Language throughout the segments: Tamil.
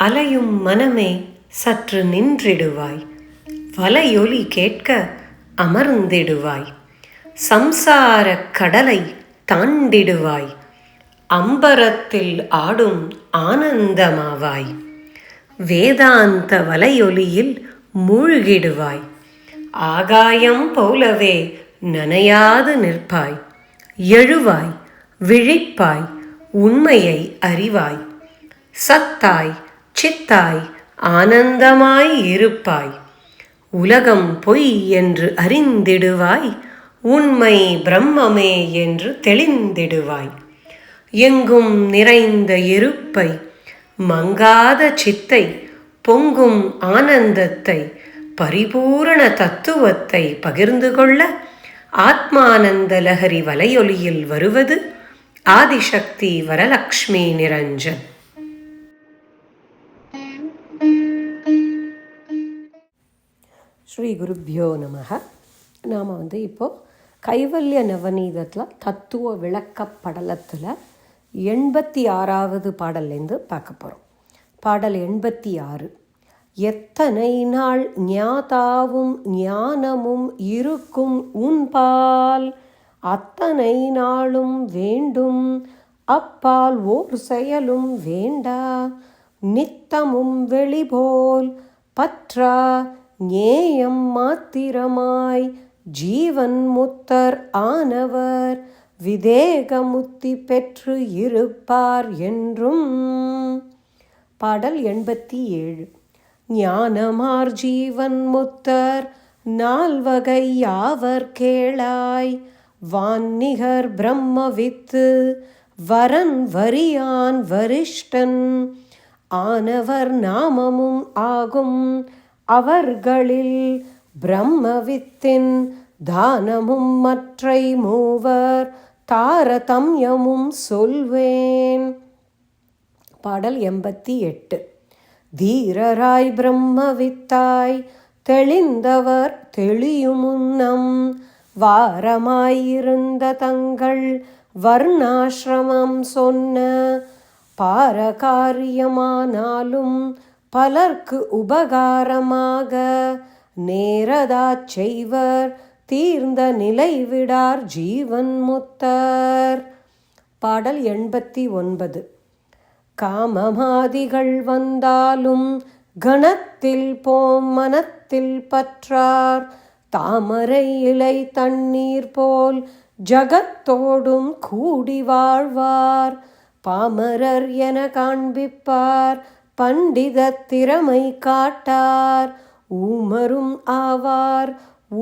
அலையும் மனமே சற்று நின்றிடுவாய், வலையொலி கேட்க அமர்ந்திடுவாய், சம்சாரக் கடலை தாண்டிடுவாய், அம்பரத்தில் ஆடும் ஆனந்தமாவாய், வேதாந்த வலையொலியில் மூழ்கிடுவாய், ஆகாயம் போலவே நனையாது நிற்பாய், எழுவாய், விழிப்பாய், உண்மையை அறிவாய், சத்தாய் சித்தாய் ஆனந்தமாய் இருப்பாய், உலகம் பொய் என்று அறிந்திடுவாய், உண்மை பிரம்மமே என்று தெளிந்திடுவாய், எங்கும் நிறைந்த இருப்பை, மங்காத சித்தை, பொங்கும் ஆனந்தத்தை, பரிபூரண தத்துவத்தை பகிர்ந்து கொள்ள ஆத்மானந்த லஹரி வலையொலியில் வருவது ஆதிசக்தி வரலக்ஷ்மி நிரஞ்சன். ஸ்ரீ குருப்யோ நமக. நாம் இப்போது கைவல்ய நவநீதத்தில் தத்துவ விளக்கப்படலத்தில் 86வது பாடல்லேருந்து பார்க்க போகிறோம். பாடல் 86. எத்தனை நாள் ஞாதாவும் ஞானமும் இருக்கும் உன்பால், அத்தனை நாளும் வேண்டும் அப்பால் ஓர் செயலும் வேண்டா, நித்தமும் வெளிபோல் பற்றா ஞேயம் மாத்திரமாய் ஜீவன் முத்தர் ஆனவர் விதேகமுத்தி பெற்று இருப்பார் என்றும். பாடல் 87. ஞானமார் ஜீவன் முத்தர் நால்வகை யாவர் கேளாய், வான்நிகர் பிரம்மவித்து வரன் வரியான் வரிஷ்டன், ஆனவர் நாமமும் ஆகும் அவர்களில் பிரம்மவித்தின் தானமும் மற்றை மூவர் தாரதம்யமும் சொல்வேன். பாடல் 88. தீரராய் பிரம்மவித்தாய் தெளிந்தவர் தெளியுமுன்னம், வாரமாயிருந்த தங்கள் வர்ணாசிரமம் சொன்ன பாரகாரியமானாலும் பலர்க்கு உபகாரமாக நேரதாச் செய்வர் தீர்ந்த நிலை விடார் ஜீவன் முத்தர். பாடல் 89. காமமாதிகள் வந்தாலும் கணத்தில் போம் மனத்தில் பற்றார், தாமரை இலை தண்ணீர் போல் ஜகத்தோடும் கூடி வாழ்வார், பாமரர் என காண்பிப்பார் பண்டித திறமை காட்டார், ஊமரும் ஆவார்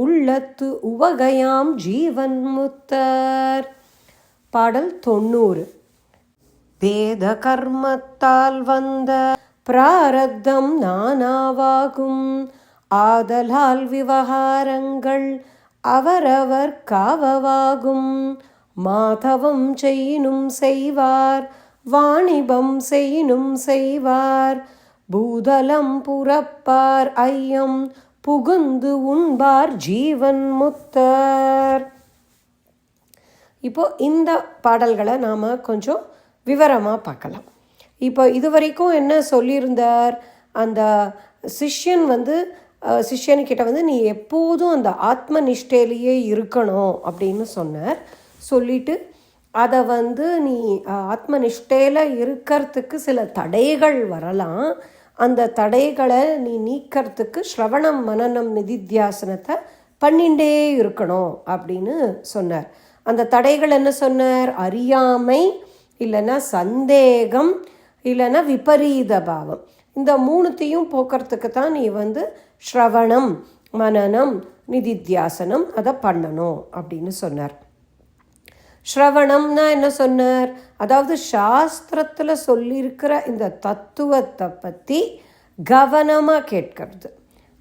உள்ளத்து உவகையாம் ஜீவன் முத்தர். பாடல் 90. வேத கர்மத்தால் வந்த பிராரத்தம் நானாவாகும், ஆதலால் விவகாரங்கள் அவரவர் காவவாகும், மாதவம் செய்யினும் செய்வார் வாணிபம் செய்யினும் செய்வார், பூதலம் புறப்பார் ஐயம் புகுந்து உண்பார் ஜீவன் முத்தர். இப்போ இந்த பாடல்களை நாம் கொஞ்சம் விவரமாக பார்க்கலாம். இப்போ இதுவரைக்கும் என்ன சொல்லியிருந்தார், அந்த சிஷ்யன்கிட்ட நீ எப்போதும் அந்த ஆத்ம நிஷ்டையிலேயே இருக்கணும் அப்படின்னு சொன்னார். சொல்லிட்டு அதை நீ ஆத்ம நிஷ்டையில் இருக்கிறதுக்கு சில தடைகள் வரலாம், அந்த தடைகளை நீ நீக்கிறதுக்கு ஸ்ரவணம் மனனம் நிதித்தியாசனத்தை பண்ணிகிட்டே இருக்கணும் அப்படின்னு சொன்னார். அந்த தடைகள் என்ன சொன்னார்? அறியாமை, இல்லைன்னா சந்தேகம், இல்லைன்னா விபரீத பாவம். இந்த மூணுத்தையும் போக்குறதுக்கு தான் நீ ஸ்ரவணம் மனனம் நிதித்தியாசனம் அதை பண்ணணும் அப்படின்னு சொன்னார். ஸ்ரவணம்னா என்ன சொன்னார்? அதாவது சாஸ்திரத்தில் சொல்லியிருக்கிற இந்த தத்துவத்தை பற்றி கவனமாக கேட்கறது.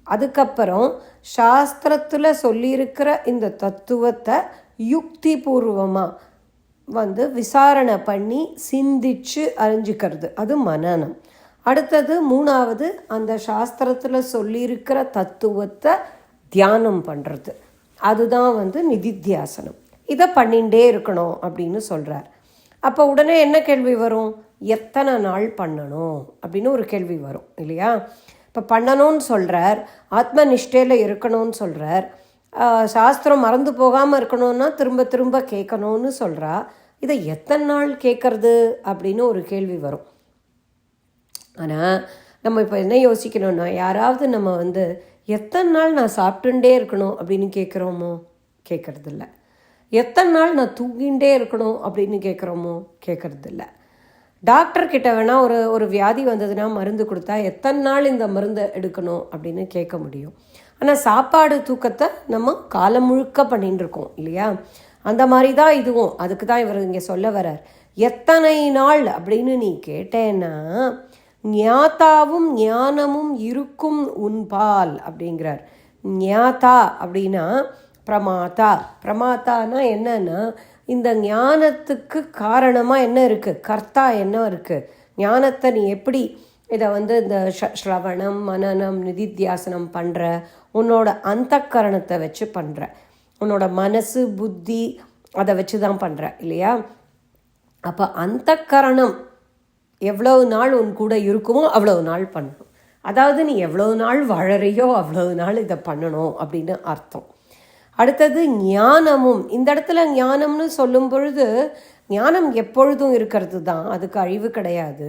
அதுக்கப்புறம் சாஸ்திரத்தில் சொல்லியிருக்கிற இந்த தத்துவத்தை யுக்தி பூர்வமாக விசாரணை பண்ணி சிந்திச்சு அறிஞ்சிக்கிறது, அது மனனம். அடுத்தது மூணாவது, அந்த சாஸ்திரத்தில் சொல்லியிருக்கிற தத்துவத்தை தியானம் பண்ணுறது, அதுதான் நிதித்தியாசனம். இதை பண்ணிகிட்டே இருக்கணும் அப்படின்னு சொல்கிறார். அப்போ உடனே என்ன கேள்வி வரும்? எத்தனை நாள் பண்ணணும் அப்படின்னு ஒரு கேள்வி வரும் இல்லையா? இப்போ பண்ணணும்னு சொல்கிறார், ஆத்ம நிஷ்டையில் இருக்கணும்னு சொல்கிறார், சாஸ்திரம் மறந்து போகாமல் இருக்கணும்னா திரும்ப திரும்ப கேட்கணும்னு சொல்கிறா. இதை எத்தனை நாள் கேட்குறது அப்படின்னு ஒரு கேள்வி வரும். ஆனால் நம்ம இப்போ என்ன யோசிக்கணும்னா, யாராவது நம்ம எத்தனை நாள் நான் சாப்பிட்டுட்டே இருக்கணும் அப்படின்னு கேட்குறோமோ? கேட்குறதில்ல. எத்தனை நாள் நான் தூங்கிகிட்டே இருக்கணும் அப்படின்னு கேட்குறோமோ? கேட்குறதில்ல. டாக்டர்கிட்ட வேணால் ஒரு வியாதி வந்ததுன்னா மருந்து கொடுத்தா எத்தனை நாள் இந்த மருந்தை எடுக்கணும் அப்படின்னு கேட்க முடியும். ஆனால் சாப்பாடு தூக்கத்தை நம்ம காலம் முழுக்க பண்ணிட்டு இருக்கோம் இல்லையா? அந்த மாதிரி தான் இதுவும். அதுக்கு தான் இவர் இங்கே சொல்ல வர்றார். எத்தனை நாள் அப்படின்னு நீ கேட்டேன்னா ஞாதாவும் ஞானமும் இருக்கும் உன்பால் அப்படிங்கிறார். ஞாதா அப்படின்னா பிரமாதா. பிரமாதானா என்னன்னா இந்த ஞானத்துக்கு காரணமாக என்ன இருக்குது, கர்த்தா என்ன இருக்குது, ஞானத்தை நீ எப்படி இதை இந்த ஸ்ரவணம் மனனம் நிதித்தியாசனம் பண்ணுற, உன்னோட அந்தக்கரணத்தை வச்சு பண்ணுற, உன்னோட மனசு புத்தி அதை வச்சு தான் பண்ணுற இல்லையா? அப்போ அந்தக்கரணம் எவ்வளவு நாள் உன் கூட இருக்குமோ அவ்வளவு நாள் பண்ணணும். அதாவது நீ எவ்வளவு நாள் வாழறியோ அவ்வளவு நாள் இதை பண்ணணும் அப்படின்னு அர்த்தம். அடுத்தது ஞானமும். இந்த இடத்துல ஞானம்னு சொல்லும் பொழுது ஞானம் எப்பொழுதும் இருக்கிறது தான், அதுக்கு அழிவு கிடையாது.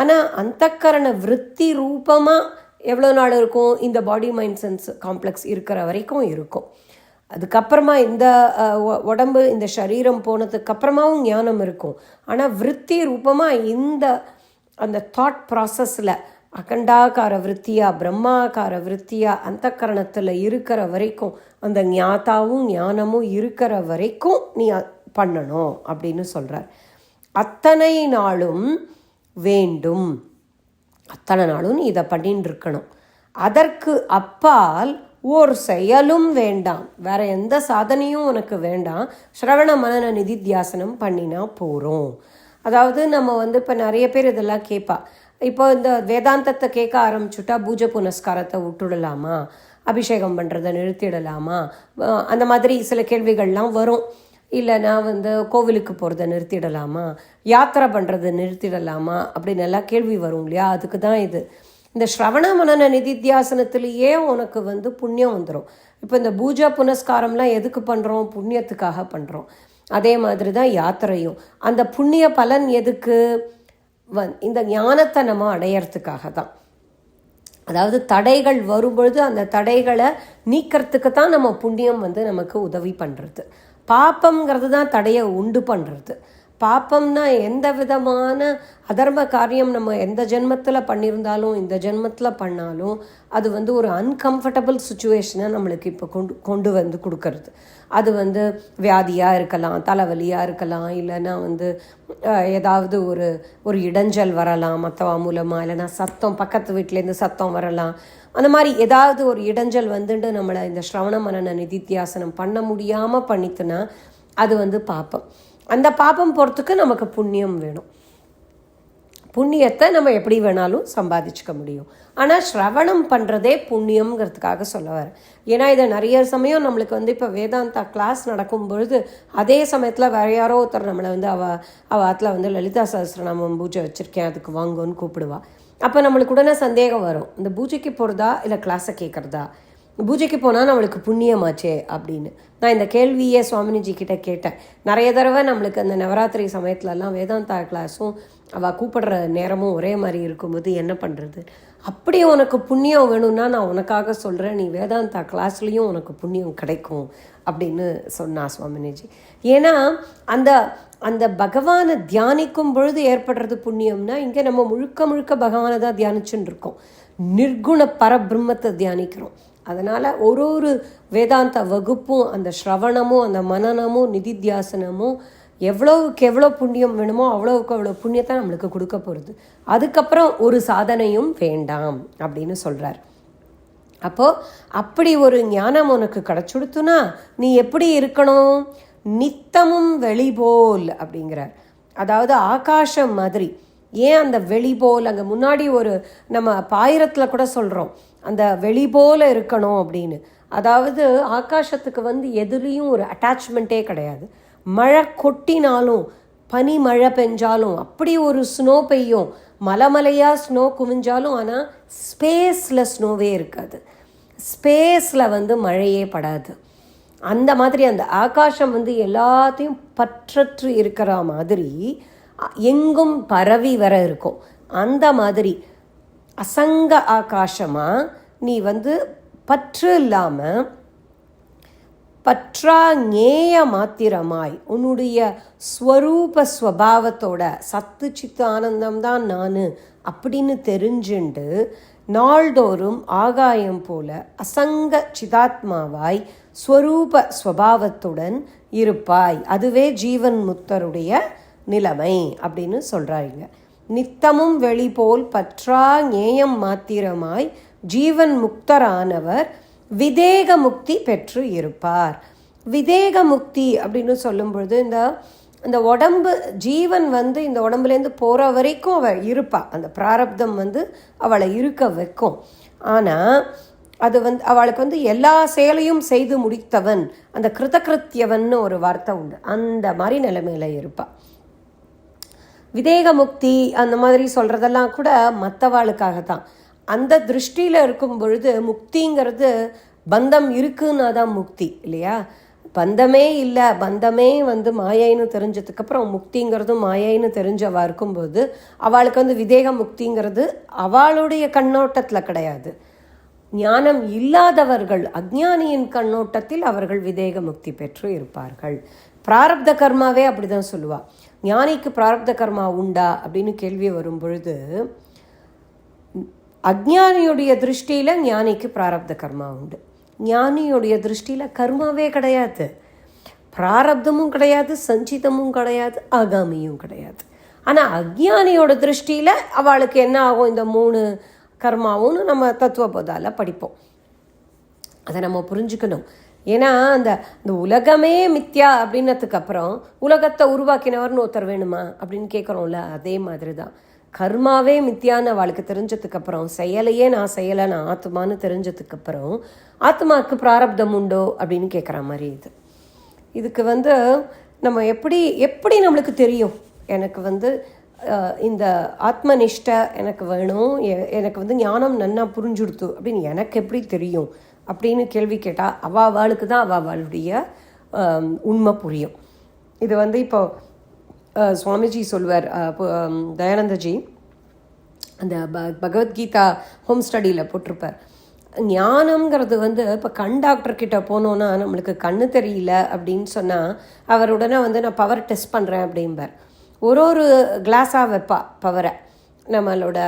ஆனால் அந்தக்கரண விருத்தி ரூபமாக எவ்வளோ நாள் இருக்கும்? இந்த பாடி மைண்ட் சென்ஸ் காம்ப்ளெக்ஸ் இருக்கிற வரைக்கும் இருக்கும். அதுக்கப்புறமா இந்த உடம்பு இந்த சரீரம் போனதுக்கப்புறமாவும் ஞானம் இருக்கும். ஆனால் விருத்தி ரூபமாக அந்த தாட் ப்ராசஸில் அகண்டாகார விருத்தியா பிரம்மாகார விருத்தியா அந்தக்கரணத்தில் இருக்கிற வரைக்கும், அந்த ஞாதாவும் ஞானமும் இருக்கிற வரைக்கும் நீ பண்ணணும் அப்படின்னு சொல்கிறார். அத்தனை நாளும் வேண்டும், அத்தனை நாளும் நீ இதை பண்ணின்னு இருக்கணும். அதற்கு அப்பால் ஒரு செயலும் வேண்டாம், வேற எந்த சாதனையும் உனக்கு வேண்டாம். ஸ்ரவண மனன நிதித்தியாசனம் பண்ணினா போகிறோம். அதாவது நம்ம இப்போ நிறைய பேர் இதெல்லாம் கேட்பா. இப்போ இந்த வேதாந்தத்தை கேட்க ஆரம்பிச்சுட்டா பூஜை புனஸ்காரத்தை விட்டுடலாமா, அபிஷேகம் பண்ணுறதை நிறுத்திடலாமா, அந்த மாதிரி சில கேள்விகள்லாம் வரும். இல்லை நான் கோவிலுக்கு போகிறத நிறுத்திடலாமா, யாத்திரை பண்ணுறதை நிறுத்திடலாமா அப்படின்னு எல்லாம் கேள்வி வரும் இல்லையா? அதுக்கு தான் இந்த ஸ்ரவண மனன நிதித்தியாசனத்திலேயே உனக்கு புண்ணியம் வந்துடும். இப்போ இந்த பூஜா புனஸ்காரம்லாம் எதுக்கு பண்ணுறோம்? புண்ணியத்துக்காக பண்ணுறோம். அதே மாதிரி தான் யாத்திரையும். அந்த புண்ணிய பலன் எதுக்கு? இந்த ஞானத்தை நம்ம அடையறதுக்காக தான். அதாவது தடைகள் வரும்பொழுது அந்த தடைகளை நீக்கிறதுக்கு தான் நம்ம புண்ணியம் நமக்கு உதவி பண்ணுறது. பாப்பம்ங்கிறது தான் தடையை உண்டு பண்ணுறது. பாப்பம்னா எந்த விதமான அதர்ம காரியம் நம்ம எந்த ஜென்மத்தில் பண்ணியிருந்தாலும் இந்த ஜென்மத்தில் பண்ணாலும் அது ஒரு அன்கம்ஃபர்டபுள் சுச்சுவேஷனை நம்மளுக்கு இப்போ கொண்டு கொடுக்கறது. அது வியாதியாக இருக்கலாம், தலைவலியாக இருக்கலாம், இல்லைன்னா ஏதாவது ஒரு இடைஞ்சல் வரலாம் மற்றவா மூலமாக, இல்லைன்னா சத்தம் பக்கத்து வீட்டிலேருந்து சத்தம் வரலாம். அந்த மாதிரி ஏதாவது ஒரு இடைஞ்சல் நம்மளை இந்த ஸ்ரவண மனன நிதித்தியாசனம் பண்ண முடியாமல் பண்ணித்துனா அது பாப்பம். அந்த பாப்பம் போகிறதுக்கு நமக்கு புண்ணியம் வேணும். புண்ணியத்தை நம்ம எப்படி வேணாலும் சம்பாதிச்சுக்க முடியும். ஆனால் ஸ்ரவணம் பண்ணுறதே புண்ணியம்ங்கிறதுக்காக சொல்ல வரேன். ஏன்னா இதை நிறைய சமயம் நம்மளுக்கு இப்போ வேதாந்தா கிளாஸ் நடக்கும் பொழுது அதே சமயத்தில் வேற யாரோ ஒருத்தர் நம்மளை அவள் ஆத்தில் லலிதா சஹஸ்ரநாமம் பூஜை வச்சுருக்கேன் அதுக்கு வாங்கன்னு கூப்பிடுவா. அப்போ நம்மளுக்கு உடனே சந்தேகம் வரும், இந்த பூஜைக்கு போகிறதா இல்லை கிளாஸை கேட்குறதா, பூஜைக்கு போனால் நம்மளுக்கு புண்ணியமாச்சே அப்படின்னு. நான் இந்த கேள்வியே சுவாமினிஜி கிட்டே கேட்டேன் நிறைய தடவை. நம்மளுக்கு அந்த நவராத்திரி சமயத்துலலாம் வேதாந்தா கிளாஸும் அவள் கூப்பிடுற நேரமும் ஒரே மாதிரி இருக்கும்போது என்ன பண்ணுறது? அப்படி உனக்கு புண்ணியம் வேணும்னா நான் உனக்காக சொல்கிறேன், நீ வேதாந்தா கிளாஸ்லேயும் உனக்கு புண்ணியம் கிடைக்கும் அப்படின்னு சொன்னா சுவாமினிஜி. ஏன்னா அந்த அந்த பகவானை தியானிக்கும் பொழுது ஏற்படுறது புண்ணியம்னா, இங்கே நம்ம முழுக்க முழுக்க பகவானை தான் தியானிச்சுன்னு இருக்கோம், நிர்குண பரபிரம்மத்தை தியானிக்கிறோம். அதனால் ஒரு வேதாந்த வகுப்பும் அந்த ஸ்ரவணமும் அந்த மனனமும் நிதித்தியாசனமும் எவ்வளவுக்கு எவ்வளோ புண்ணியம் வேணுமோ அவ்வளோவுக்கு அவ்வளோ புண்ணியத்தை நம்மளுக்கு கொடுக்க போகிறது. அதுக்கப்புறம் ஒரு சாதனையும் வேண்டாம் அப்படின்னு சொல்கிறார். அப்போது அப்படி ஒரு ஞானம் உனக்கு கிடச்சுடுத்துனா நீ எப்படி இருக்கணும்? நித்தமும் வெளிபோல் அப்படிங்கிறார். அதாவது ஆகாசம் மாதிரி. ஏன் அந்த வெளிபோல்? அங்கே முன்னாடி நம்ம பாயிரத்தில் கூட சொல்கிறோம் அந்த வெளிபோல இருக்கணும் அப்படின்னு. அதாவது ஆகாசத்துக்கு எதுலேயும் ஒரு அட்டாச்மெண்ட்டே கிடையாது. மழை கொட்டினாலும், பனி மழை பெஞ்சாலும், அப்படி ஒரு ஸ்னோ பெய்யும், மலைமலையாக ஸ்னோ குமிஞ்சாலும், ஆனால் ஸ்பேஸில் ஸ்னோவே இருக்காது, ஸ்பேஸில் மழையே படாது. அந்த மாதிரி அந்த ஆகாசம் எல்லாத்தையும் பற்றற்று இருக்கிற மாதிரி எங்கும் பரவி வர இருக்கும். அந்த மாதிரி அசங்க ஆகாசமாக நீ பற்று இல்லாமல் பற்றா ஞேய மாத்திரமாய் உன்னுடைய ஸ்வரூப ஸ்வபாவத்தோட சத்து சித்து ஆனந்தம்தான் நான் அப்படின்னு தெரிஞ்சுண்டு நாள்தோறும் ஆகாயம் போல அசங்க சிதாத்மாவாய் ஸ்வரூப ஸ்வபாவத்துடன் இருப்பாய். அதுவே ஜீவன் முக்தருடைய நிலைமை அப்படின்னு சொல்கிறாங்க. நித்தமும் வெளிபோல் பற்றா ஞேயம் மாத்திரமாய் ஜீவன் முக்தரானவர் விதேக முக்தி பெற்று இருப்பார். விதேக முக்தி அப்படின்னு சொல்லும் பொழுது இந்த உடம்பு ஜீவன் இந்த உடம்புலேருந்து போகிற வரைக்கும் அவள் இருப்பாள். அந்த பிராரப்தம் அவளை இருக்க வைக்கும். ஆனால் அது அவளுக்கு எல்லா செயலையும் செய்து முடித்தவன், அந்த கிருதகிருத்தியவன் ஒரு வார்த்தை உண்டு, அந்த மாதிரி நிலைமையில் இருப்பாள். விதேக முக்தி அந்த மாதிரி சொல்கிறதெல்லாம் கூட மற்றவாளுக்காகத்தான். அந்த திருஷ்டியில் இருக்கும் பொழுது முக்திங்கிறது பந்தம் இருக்குன்னா தான் முக்தி இல்லையா? பந்தமே இல்லை, பந்தமே மாயைன்னு தெரிஞ்சதுக்கப்புறம் முக்திங்கிறதும் மாயைன்னு தெரிஞ்சவா இருக்கும்போது அவளுக்கு விதேக முக்திங்கிறது அவளுடைய கண்ணோட்டத்தில் கிடையாது. ஞானம் இல்லாதவர்கள், அஜ்ஞானியின் கண்ணோட்டத்தில் அவர்கள் விதேக முக்தி பெற்று இருப்பார்கள். பிராரப்த கர்மாவே அப்படி தான் சொல்லுவாள். ஞானிக்கு பிராரப்த கர்மா உண்டா அப்படின்னு கேள்வி வரும் பொழுது அஜ்ஞானியுடைய திருஷ்டியில் ஞானிக்கு பிராரப்த கர்மா உண்டு. ஞானியுடைய திருஷ்டியில் கர்மாவே கிடையாது, பிராரப்தமும் கிடையாது, சஞ்சிதமும் கிடையாது, ஆகாமியும் கிடையாது. ஆனால் அஜ்ஞானியோட திருஷ்டியில் அவளுக்கு என்ன ஆகும், இந்த 3 கர்மாவும்னு நம்ம தத்துவபோதால படிப்போம். அதை நம்ம புரிஞ்சுக்கணும். ஏன்னா அந்த உலகமே மித்யா அப்படின்னதுக்கு அப்புறம் உலகத்தை உருவாக்கினவர்னு ஒருத்தர் வேணுமா அப்படின்னு கேட்குறோம்ல, அதே மாதிரி தான் கர்மாவே மித்தியான்னு அவளுக்கு தெரிஞ்சதுக்கப்புறம், செயலையே நான் செய்யலை, நான் ஆத்மான்னு தெரிஞ்சதுக்கப்புறம் ஆத்மாவுக்கு பிராரப்தம் உண்டோ அப்படின்னு கேட்குற மாதிரி இதுக்கு நம்ம எப்படி நம்மளுக்கு தெரியும் எனக்கு இந்த ஆத்மனிஷ்டை எனக்கு வேணும், எனக்கு ஞானம் நன்னா புரிஞ்சுடுத்து அப்படின்னு எனக்கு எப்படி தெரியும் அப்படின்னு கேள்வி கேட்டால் அவளுக்கு தான் அவளுடைய உண்மை புரியும். இது இப்போ சுவாமிஜி சொல்வார், தயானந்தஜி அந்த பகவத்கீதா ஹோம் ஸ்டடியில் போட்டிருப்பார். ஞானம்ங்கிறது இப்போ கண் டாக்டர்கிட்ட போனோன்னா நம்மளுக்கு கண்ணு தெரியல அப்படின்னு சொன்னால் அவர் உடனே நான் பவர் டெஸ்ட் பண்ணுறேன் அப்படிம்பார். ஒரு கிளாஸாக வைப்பா பவரை. நம்மளோட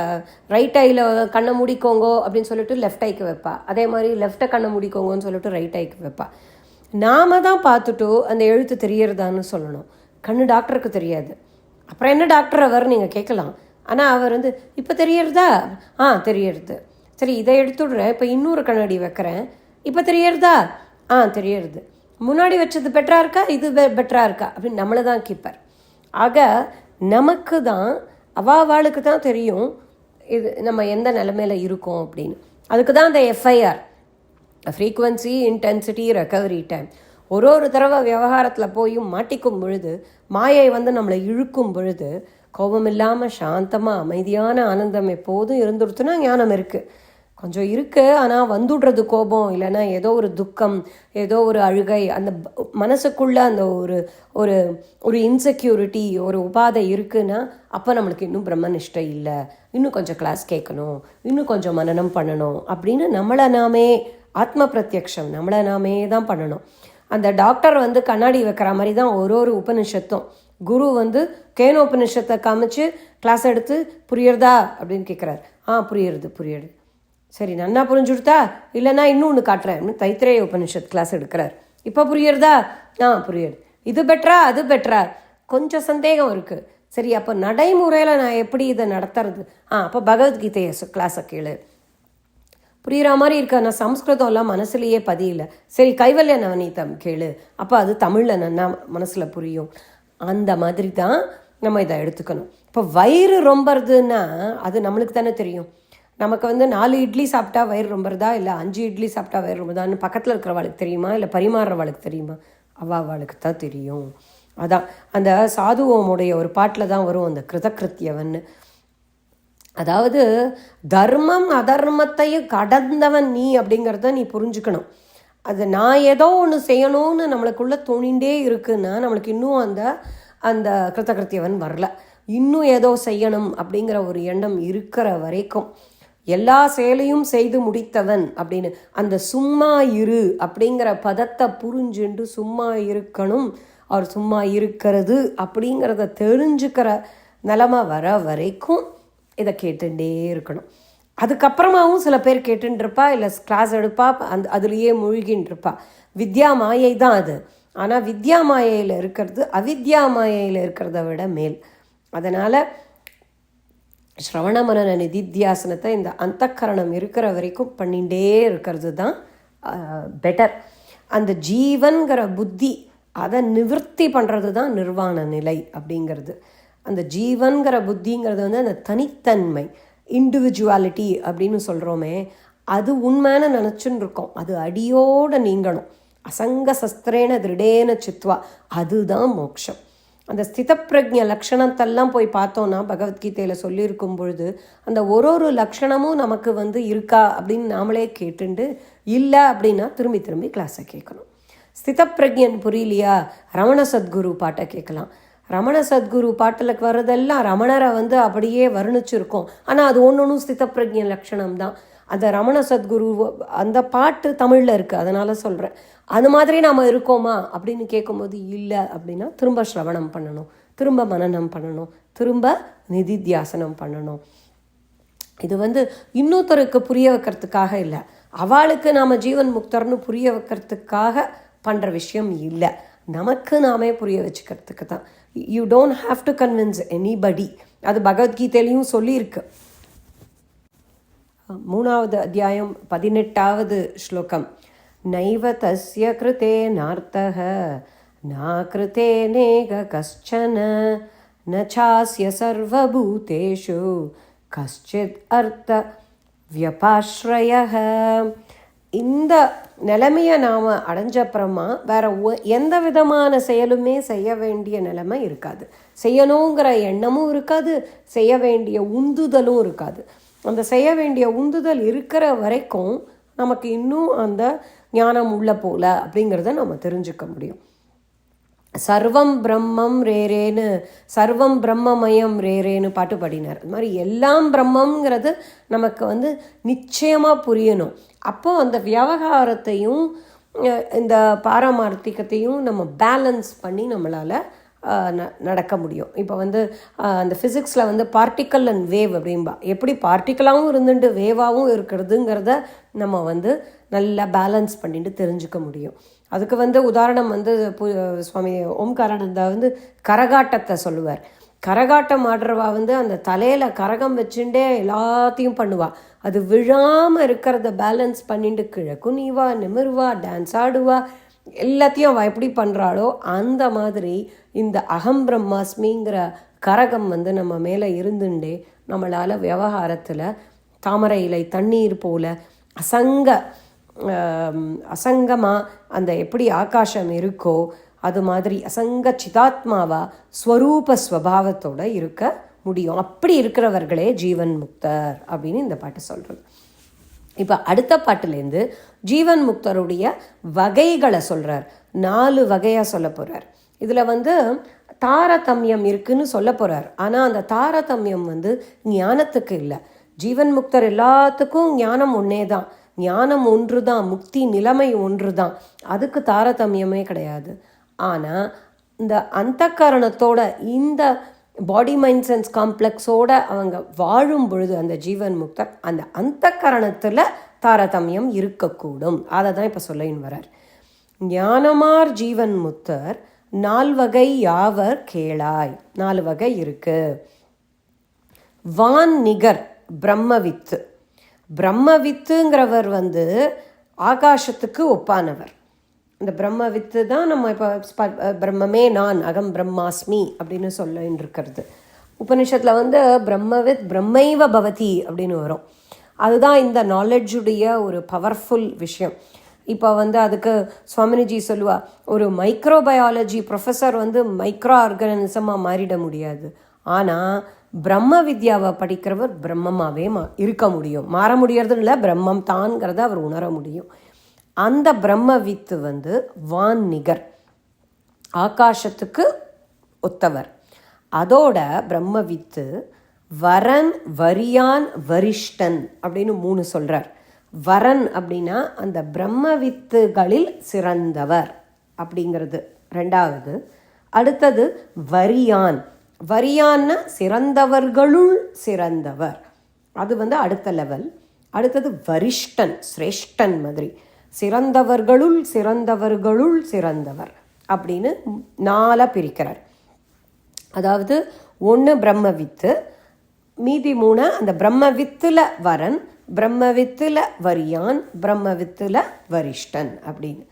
ரைட் ஐயில் கண்ணை மூடிக்கோங்கோ அப்படின்னு சொல்லிட்டு லெஃப்ட் ஐக்கு வைப்பா, அதே மாதிரி லெஃப்ட்டை கண்ணை மூடிக்கோங்கன்னு சொல்லிட்டு ரைட் ஐக்கு வைப்பா. நாம தான் பார்த்துட்டு அந்த எழுத்து தெரியறதான்னு சொல்லணும். கண்ணு டாக்டருக்கு தெரியாது. அப்புறம் என்ன டாக்டர் அவர் நீங்கள் கேட்கலாம். ஆனால் அவர் இப்போ தெரியறதா? தெரியறது. சரி, இதை எடுத்துடுறேன், இப்போ இன்னொரு கண்ணாடி வைக்கிறேன், இப்போ தெரியறதா? தெரியறது. முன்னாடி வச்சது பெட்டராக இருக்கா, இது பெட்டராக இருக்கா அப்படின்னு நம்மளை தான் கேட்பார். ஆக நமக்கு தான் அவாளுக்கு தான் தெரியும் இது நம்ம எந்த நிலைமையில் இருக்கோம் அப்படின்னு. அதுக்கு தான் அந்த FIR, frequency, intensity, recovery time. ஒரு தடவை விவகாரத்தில் போய் மாட்டிக்கும் பொழுது, மாயை நம்மளை இழுக்கும் பொழுது, கோபம் இல்லாமல் சாந்தமாக அமைதியான ஆனந்தம் எப்போதும் இருந்துடுத்துனா ஞானம் இருக்குது. கொஞ்சம் இருக்குது, ஆனால் வந்துடுறது கோபம், இல்லைன்னா ஏதோ ஒரு துக்கம், ஏதோ ஒரு அழுகை, அந்த மனசுக்குள்ளே அந்த ஒரு ஒரு இன்செக்யூரிட்டி, ஒரு உபாதை இருக்குன்னா அப்போ நம்மளுக்கு இன்னும் பிரம்மனிஷ்டை இல்லை, இன்னும் கொஞ்சம் கிளாஸ் கேட்கணும், இன்னும் கொஞ்சம் மனனம் பண்ணணும் அப்படின்னு நம்மளை நாமே ஆத்ம பிரத்யக்ஷம் நம்மளை நாமே தான் பண்ணணும். அந்த டாக்டர் கண்ணாடி வைக்கிற மாதிரி தான் ஒரு உபனிஷத்தும். குரு கேனோபனிஷத்தை காமிச்சு கிளாஸ் எடுத்து புரியுறதா அப்படின்னு கேட்குறாரு. புரியுறது. சரி, நன்னா புரிஞ்சுடுத்தா? இல்லைன்னா இன்னொன்று காட்டுறேன், தைத்திரேய உபனிஷத் கிளாஸ் எடுக்கிறார். இப்போ புரியுறதா? புரியுது. இது பெட்டரா அது பெட்டரா? கொஞ்சம் சந்தேகம் இருக்குது. சரி, அப்போ நடைமுறையில் நான் எப்படி இதை நடத்துறது? அப்போ பகவத்கீதையை கிளாஸை கேளு. புரிகிற மாதிரி இருக்க. நான் சம்ஸ்கிருதம்லாம் மனசுலேயே பதியல. சரி, கைவல்ய நவநீதம் கேளு, அப்போ அது தமிழில் நன்னா மனசில் புரியும். அந்த மாதிரி தான் நம்ம இதை எடுத்துக்கணும். இப்போ வயிறு ரொம்பறதுன்னா அது நம்மளுக்கு தானே தெரியும். நமக்கு 4 இட்லி சாப்பிட்டா வயிறு ரொம்பறதா, இல்லை 5 இட்லி சாப்பிட்டா வயிறு ரொம்பதான்னு பக்கத்தில் இருக்கிறவளுக்கு தெரியுமா, இல்லை பரிமாறுறவளுக்கு தெரியுமா? அவளுக்கு தான் தெரியும். அதான் அந்த சாதுவோமுடைய ஒரு பாட்டில் தான் வரும் அந்த கிருதகிருத்தியவன். அதாவது தர்மம் அதர்மத்தையும் கடந்தவன் நீ அப்படிங்கிறத நீ புரிஞ்சுக்கணும். அது நான் ஏதோ ஒன்று செய்யணும்னு நம்மளுக்குள்ளே தோணிண்டே இருக்குன்னா நம்மளுக்கு இன்னும் அந்த அந்த கிருத்தகிருத்தியவன் வரல. இன்னும் ஏதோ செய்யணும் அப்படிங்கிற ஒரு எண்ணம் இருக்கிற வரைக்கும் எல்லா செயலையும் செய்து முடித்தவன் அப்படின்னு அந்த சும்மா இரு அப்படிங்கிற பதத்தை புரிஞ்சுண்டு சும்மா இருக்கணும், அவர் சும்மா இருக்கிறது அப்படிங்கிறத தெரிஞ்சுக்கிற நிலமை வர வரைக்கும் இதை கேட்டுட்டே இருக்கணும். அதுக்கப்புறமாவும் சில பேர் கேட்டுருப்பா, இல்லை கிளாஸ் எடுப்பா, அதுலேயே மூழ்கின்றிருப்பா. வித்யா மாயை தான் அது. ஆனால் வித்யா மாயையில் இருக்கிறது அவித்யா மாயையில் இருக்கிறத விட மேல். அதனால் ஸ்ரவண மனன நிதித்தியாசனத்தை இந்த அந்தக்கரணம் இருக்கிற வரைக்கும் பண்ணிகிட்டே இருக்கிறது தான் பெட்டர். அந்த ஜீவன்கிற புத்தி அதை நிவர்த்தி பண்ணுறது தான் நிர்வாண நிலை அப்படிங்கிறது. அந்த ஜீவன்கிற புத்திங்கிறது வந்து அந்த தனித்தன்மை, இண்டிவிஜுவாலிட்டி அப்படின்னு சொல்கிறோமே, அது உண்மையான நினச்சுன்னு இருக்கோம். அது அடியோடு நீங்கணும். அசங்க சஸ்திரேன திருடேன சித்வா, அதுதான் மோட்சம். அந்த ஸ்திதப்பிரஜ்ஞ லக்ஷணத்தெல்லாம் போய் பார்த்தோன்னா பகவத்கீதையில் சொல்லியிருக்கும் பொழுது அந்த ஒரு லக்ஷணமும் நமக்கு வந்து இருக்கா அப்படின்னு நாமளே கேட்டுண்டு இல்லை அப்படின்னா திரும்பி திரும்பி கிளாஸை கேட்கணும். ஸ்திதப்பிரஜ்ஞன் புரியலையா, ரமண சத்குரு பாட்டை கேட்கலாம். ரமண சத்குரு பாட்டில் வர்றதெல்லாம் ரமணரை வந்து அப்படியே வர்ணிச்சிருக்கோம். ஆனால் அது ஒன்றும் ஸ்திதப்பிரஜ்ஞ லக்ஷணம் தான். அந்த ரமண சத்குரு அந்த பாட்டு தமிழில் இருக்குது, அதனால் சொல்கிறேன். அது மாதிரி நாம் இருக்கோமா அப்படின்னு கேட்கும்போது இல்லை அப்படின்னா திரும்ப ஸ்ரவணம் பண்ணணும், திரும்ப மனனம் பண்ணணும், திரும்ப நிதித்தியாசனம் பண்ணணும். இது வந்து இன்னொருத்தருக்கு புரிய வைக்கிறதுக்காக இல்லை, அவளுக்கு நாம் ஜீவன் முக்தர்னு புரிய வைக்கிறதுக்காக பண்ணுற விஷயம் இல்லை, நமக்கு நாமே புரிய வச்சுக்கிறதுக்கு தான். You don't have to convince anybody. அது பகவத்கீதையிலையும் சொல்லியிருக்கு. 3வது அத்தியாயம் 18வது ஸ்லோகம். நைவ தஸ்ய கிருதே நார்த்தஹ நா கிருதே நேக கஷ்சன ந சாஸ்ய சர்வபூதேஷு கஷ்சித் அர்த்த வியபாஸ்ரயஹ. இந்த நிலைமையை நாம் அடைஞ்சப்புறமா வேற எந்த விதமான செயலுமே செய்ய வேண்டிய நிலைமை இருக்காது. செய்யணுங்கிற எண்ணமும் இருக்காது, செய்ய வேண்டிய உந்துதலும் இருக்காது. அந்த செய்ய வேண்டிய உந்துதல் இருக்கிற வரைக்கும் நமக்கு இன்னும் அந்த ஞானம் உள்ள போல அப்படிங்கிறத நம்ம தெரிஞ்சுக்க முடியும். சர்வம் பிரம்மம் ரேரேன்னு, சர்வம் பிரம்மமயம் ரேரேன்னு பாட்டு பாடினார். அது மாதிரி எல்லாம் பிரம்மங்கிறது நமக்கு வந்து நிச்சயமாக புரியணும். அப்போது அந்த விவகாரத்தையும் இந்த பாரமார்த்திகத்தையும் நம்ம பேலன்ஸ் பண்ணி நம்மளால் நடக்க முடியும். இப்போ வந்து அந்த ஃபிசிக்ஸில் வந்து பார்ட்டிக்கல் அண்ட் வேவ் அப்படின்பா, எப்படி பார்ட்டிக்கலாகவும் இருந்துட்டு வேவாகவும் இருக்கிறதுங்கிறத நம்ம வந்து நல்லா பேலன்ஸ் பண்ணிட்டு தெரிஞ்சுக்க முடியும். அதுக்கு வந்து உதாரணம் வந்து சுவாமி ஓம்காரானந்தா வந்து கரகாட்டத்தை சொல்லுவார். கரகாட்டம் ஆடுறவா வந்து அந்த தலையில் கரகம் வச்சுட்டே எல்லாத்தையும் பண்ணுவாள். அது விழாமல் இருக்கிறத பேலன்ஸ் பண்ணிட்டு கிழக்கும் நீவா நிமிர்வா டான்ஸ் ஆடுவா, எல்லாத்தையும் அவள் எப்படி பண்ணுறாளோ அந்த மாதிரி இந்த அகம் பிரம்மாஸ்மிங்கிற கரகம் வந்து நம்ம மேலே இருந்துட்டே நம்மளால் விவகாரத்தில் தாமரை இலை தண்ணீர் போல அசங்கமாக அந்த எப்படி ஆகாசம் இருக்கோ அது மாதிரி அசங்க சிதாத்மாவா ஸ்வரூப ஸ்வபாவத்தோடு இருக்க முடியும். அப்படி இருக்கிறவர்களே ஜீவன் முக்தர் அப்படின்னு இந்த பாட்டு சொல்கிறது. இப்போ அடுத்த பாட்டுலேருந்து ஜீவன் முக்தருடைய வகைகளை சொல்கிறார். 4 வகையாக சொல்ல போகிறார். இதில் வந்து தாரதமியம் இருக்குன்னு சொல்ல போகிறார். ஆனால் அந்த தாரதமியம் வந்து ஞானத்துக்கு இல்லை. ஜீவன் முக்தர் எல்லாத்துக்கும் ஞானம் ஒன்றே தான், ஞானம் ஒன்று தான், முக்தி நிலைமை ஒன்று தான், அதுக்கு தாரதமியமே கிடையாது. ஆனால் இந்த அந்தக்கரணத்தோட இந்த பாடி மைண்ட் சென்ஸ் காம்ப்ளெக்ஸோடு அவங்க வாழும் பொழுது அந்த ஜீவன் முக்தர் அந்த அந்தக்கரணத்தில் தாரதமியம் இருக்கக்கூடும். அதை தான் இப்போ சொல்லின்னு வரார். ஞானமார் ஜீவன் முக்தர் 4 வகை யாவர் கேளாய். 4 வகை இருக்கு. வான் நிகர் பிரம்மவித்து. பிரம்மவித்துங்கிறவர் வந்து ஆகாசத்துக்கு ஒப்பானவர். இந்த பிரம்மவித்து தான் நம்ம இப்போ பிரம்மமே நான் அகம் பிரம்மாஸ்மி அப்படின்னு சொல்லின்னு இருக்கிறது. உபனிஷத்தில் வந்து பிரம்மவித் பிரம்மைவ பவதி அப்படின்னு வரும். அதுதான் இந்த நாலெட்ஜுடைய ஒரு பவர்ஃபுல் விஷயம். இப்போ அதுக்கு சுவாமினிஜி சொல்லுவா, ஒரு மைக்ரோபயாலஜி ப்ரொஃபஸர் மைக்ரோ ஆர்கானிசமாக மாறிட முடியாது. ஆனால் பிரம்ம வித்யாவை படிக்கிறவர் பிரம்மமாகவே இருக்க முடியும். மாற முடியறதுன்னு இல்லை, பிரம்மம் தான்ங்கிறத அவர் உணர முடியும். அந்த பிரம்ம வித்து வான் நிகர், ஆகாசத்துக்கு ஒத்தவர். அதோட பிரம்ம வித்து வரன், வரியான், வரிஷ்டன் அப்படின்னு 3 சொல்கிறார். வரன் அப்படின்னா அந்த பிரம்ம வித்துகளில் சிறந்தவர் அப்படிங்கிறது 2வது. அடுத்தது வரியான், வரியான்னா சிறந்தவர்களுள் சிறந்தவர், அது அடுத்த லெவல். அடுத்தது வரிஷ்டன், சிரேஷ்டன் மாதிரி, சிறந்தவர்களுள் சிறந்தவர்களுள் சிறந்தவர் அப்படின்னு 4 பிரிக்கிறார். அதாவது 1 பிரம்ம வித்து, மீதி 3 அந்த பிரம்ம வித்தில் வரன், பிரம்ம வித்தில் வரியான், பிரம்ம வித்தில் வரிஷ்டன் அப்படின்னு.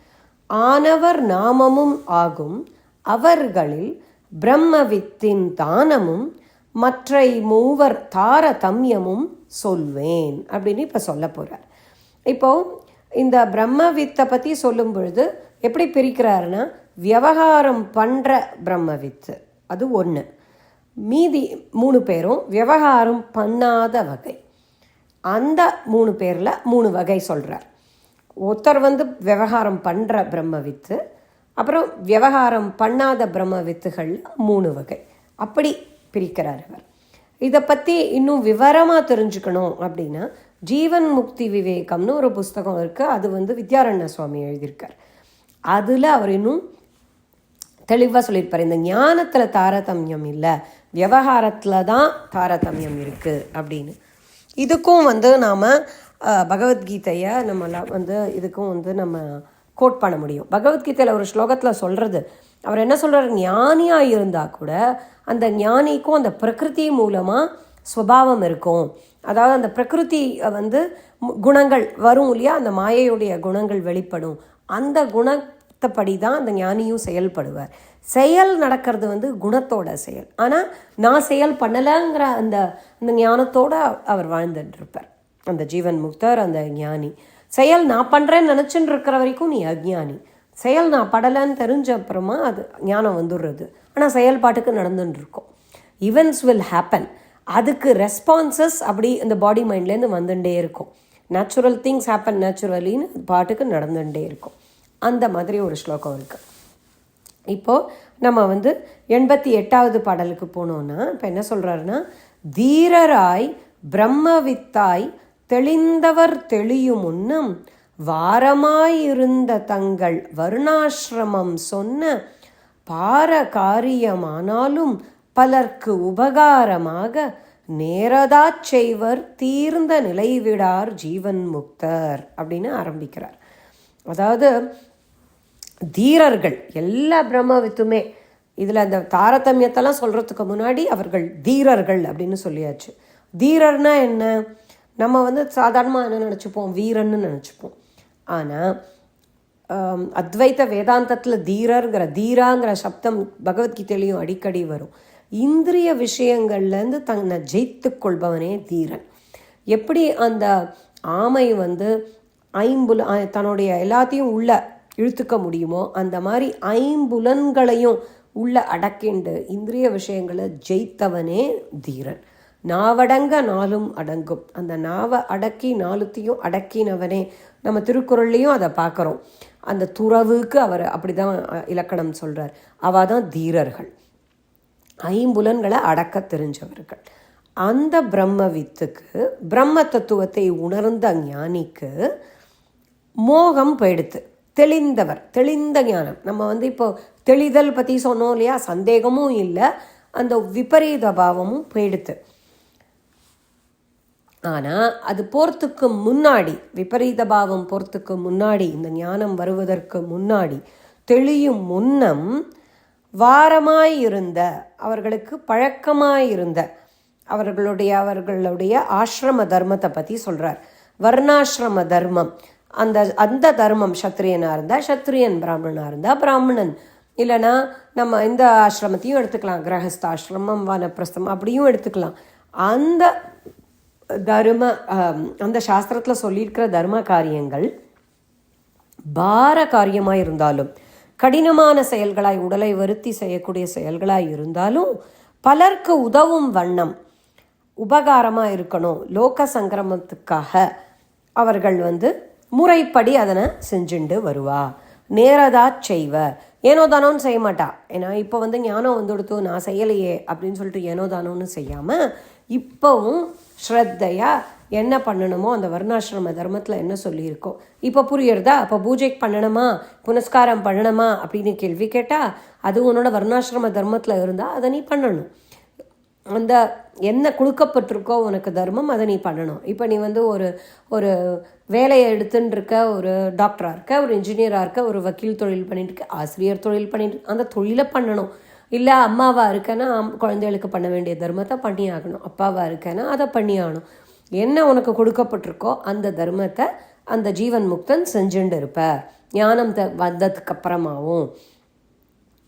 ஆனவர் நாமமும் ஆகும் அவர்களில் பிரம்மவித்தின் தானமும் மற்றை மூவர் தாரதமியமும் சொல்வேன் அப்படின்னு இப்போ சொல்ல போகிறார். இப்போது இந்த பிரம்மவித்தை பற்றி சொல்லும் பொழுது எப்படி பிரிக்கிறாருன்னா, விவகாரம் பண்ணுற பிரம்மவித்து அது 1, மீதி 3 பேரும் விவகாரம் பண்ணாத வகை. அந்த 3 பேரில் 3 வகை சொல்கிறார். ஒருத்தர் விவகாரம் பண்ணுற பிரம்மவித்து, அப்புறம் விவகாரம் பண்ணாத பிரம்ம வித்துகள் 3 வகை, அப்படி பிரிக்கிறார் அவர். இதை பற்றி இன்னும் விவரமாக தெரிஞ்சுக்கணும் அப்படின்னா ஜீவன் முக்தி விவேகம்னு ஒரு புஸ்தகம் இருக்குது. அது வித்யாரண்ய சுவாமி எழுதியிருக்கார். அதில் அவர் இன்னும் தெளிவாக சொல்லியிருப்பார், இந்த ஞானத்தில் தாரதமியம் இல்லை, விவகாரத்தில் தான் தாரதமியம் இருக்குது அப்படின்னு. இதுக்கும் நாம் பகவத்கீதையை நம்மளாம் இதுக்கும் நம்ம கோட் பண்ண முடியும். பகவத்கீதையில் ஒரு ஸ்லோகத்தில் சொல்கிறது, அவர் என்ன சொல்கிறார், ஞானியாக இருந்தால் கூட அந்த ஞானிக்கும் அந்த பிரகிருதி மூலமாக ஸ்வபாவம் இருக்கும். அதாவது அந்த பிரகிருதி குணங்கள் வரும் இல்லையா, அந்த மாயையுடைய குணங்கள் வெளிப்படும். அந்த குணத்தைப்படி தான் அந்த ஞானியும் செயல்படுவார். செயல் நடக்கிறது குணத்தோட செயல். ஆனால் நான் செயல் பண்ணலைங்கிற அந்த அந்த ஞானத்தோடு அவர் வாழ்ந்துட்டுருப்பார் அந்த ஜீவன் முக்தர், அந்த ஞானி. செயல் நான் பண்ணுறேன்னு நினச்சின்னு இருக்கிற வரைக்கும் நீ அஜ்ஞானி. செயல் நான் படலைன்னு தெரிஞ்ச அப்புறமா அது ஞானம் வந்துடுறது. ஆனால் செயல்பாட்டுக்கு நடந்துட்டு இருக்கும். ஈவெண்ட்ஸ் வில் ஹேப்பன், அதுக்கு ரெஸ்பான்சஸ் அப்படி இந்த பாடி மைண்ட்லேருந்து வந்துட்டே இருக்கும். நேச்சுரல் திங்ஸ் ஹேப்பன் நேச்சுரலின்னு பாட்டுக்கு நடந்துகிட்டே இருக்கும். அந்த மாதிரி ஒரு ஸ்லோகம் இருக்குது. இப்போது நம்ம 88வது பாடலுக்கு போனோன்னா இப்போ என்ன சொல்கிறாருன்னா, தீரராய் பிரம்மவித்தாய் தெளிந்தவர் தெளியும் முன்னம் வாரமாயிருந்த தங்கள் வருணாசிரமம் சொன்ன பார காரியமானாலும் பலர்க்கு உபகாரமாக நேரதாச் செய்வர் தீர்ந்த நிலைவிடார் ஜீவன் முக்தர் அப்படின்னு ஆரம்பிக்கிறார். அதாவது தீரர்கள் எல்லா பிரம்மவித்துமே, இதில் அந்த தாரதமியத்தெல்லாம் சொல்கிறதுக்கு முன்னாடி அவர்கள் தீரர்கள் அப்படின்னு சொல்லியாச்சு. தீரர்னா என்ன, நம்ம சாதாரணமாக என்ன நினச்சிப்போம், வீரன்னு நினச்சிப்போம். ஆனால் அத்வைத வேதாந்தத்தில் தீராங்கிற சப்தம் பகவத்கீதையிலையும் அடிக்கடி வரும். இந்திரிய விஷயங்கள்லேருந்து தன்னை ஜெயித்து கொள்பவனே தீரன். எப்படி அந்த ஆமை தன்னுடைய எல்லாத்தையும் உள்ள இழுத்துக்க முடியுமோ, அந்த மாதிரி ஐம்புலன்களையும் உள்ள அடக்கிண்டு இந்திரிய விஷயங்களை ஜெயித்தவனே தீரன். நாவடங்க நாளும் அடங்கும், அந்த நாவை அடக்கி நாலுத்தையும் அடக்கினவனே. நம்ம திருக்குறள்லேயும் அதை பார்க்குறோம். அந்த துறவுக்கு அவர் அப்படி தான் இலக்கணம் சொல்கிறார். அவள் தான் தீரர்கள், ஐம்புலன்களை அடக்க தெரிஞ்சவர்கள். அந்த பிரம்மவித்துக்கு, பிரம்ம தத்துவத்தை உணர்ந்த ஞானிக்கு மோகம் போயிடுத்து. தெளிந்தவர், தெளிந்த ஞானம். நம்ம இப்போ தெளிதல் பற்றி சொன்னோம் இல்லையா, சந்தேகமும் இல்லை, அந்த விபரீத பாவமும் போயிடுத்து. ஆனால் அது போகிறதுக்கு முன்னாடி, விபரீத பாவம் போகிறதுக்கு முன்னாடி, இந்த ஞானம் வருவதற்கு முன்னாடி, தெளியும் முன்னம் வாரமாயிருந்த, அவர்களுக்கு பழக்கமாயிருந்த அவர்களுடைய ஆசிரம தர்மத்தை பற்றி சொல்கிறார். வர்ணாசிரம தர்மம், அந்த தர்மம் சத்திரியனாக இருந்தால் சத்திரியன், பிராமணனாக இருந்தால் பிராமணன். இல்லைனா நம்ம இந்த ஆசிரமத்தையும் எடுத்துக்கலாம், கிரகஸ்த ஆசிரமம், வானப்பிரஸ்தம் அப்படியும் எடுத்துக்கலாம். அந்த தர்ம, அந்த சாஸ்திரத்தில் சொல்லியிருக்கிற தர்ம காரியங்கள் பார காரியமாக இருந்தாலும், கடினமான செயல்களாய் உடலை வருத்தி செய்யக்கூடிய செயல்களாய் இருந்தாலும் பலருக்கு உதவும் வண்ணம் உபகாரமாக இருக்கணும். லோக சங்கிரமத்துக்காக அவர்கள் முறைப்படி அதனை செஞ்சுண்டு வருவா. நேரதா செய்வ, ஏனோ தானோன்னு செய்ய மாட்டா. ஏன்னா இப்போ ஞானம் வந்துடுத்து நான் செய்யலையே அப்படின்னு சொல்லிட்டு ஏனோ தானோன்னு செய்யாமல் இப்போவும் ஸ்ரத்தையா என்ன பண்ணணுமோ அந்த வர்ணாசிரம தர்மத்தில் என்ன சொல்லியிருக்கோ இப்போ புரியுறதா? அப்போ பூஜைக்கு பண்ணணுமா, புனஸ்காரம் பண்ணணுமா அப்படின்னு கேள்வி கேட்டால் அது உன்னோட வர்ணாசிரம தர்மத்தில் இருந்தால் அதை நீ பண்ணணும். அந்த என்ன கொடுக்கப்பட்டிருக்கோ உனக்கு தர்மம் அதை நீ பண்ணணும். இப்போ நீ ஒரு ஒரு வேலையை எடுத்துன்னு இருக்க, ஒரு டாக்டராக இருக்க, ஒரு இன்ஜினியராக இருக்க, ஒரு வக்கீல் தொழில் பண்ணிட்டு இருக்க, ஆசிரியர் தொழில் பண்ணிட்டு அந்த தொழிலை பண்ணணும். இல்லை அம்மாவாக இருக்கேன்னா குழந்தைகளுக்கு பண்ண வேண்டிய தர்மத்தை பண்ணி ஆகணும். அப்பாவாக இருக்கேன்னா அதை பண்ணி ஆகணும். என்ன உனக்கு கொடுக்கப்பட்டிருக்கோ அந்த தர்மத்தை அந்த ஜீவன் முக்தன் செஞ்சுட்டு இருப்பார். ஞானம் வந்ததுக்கு அப்புறமாவும்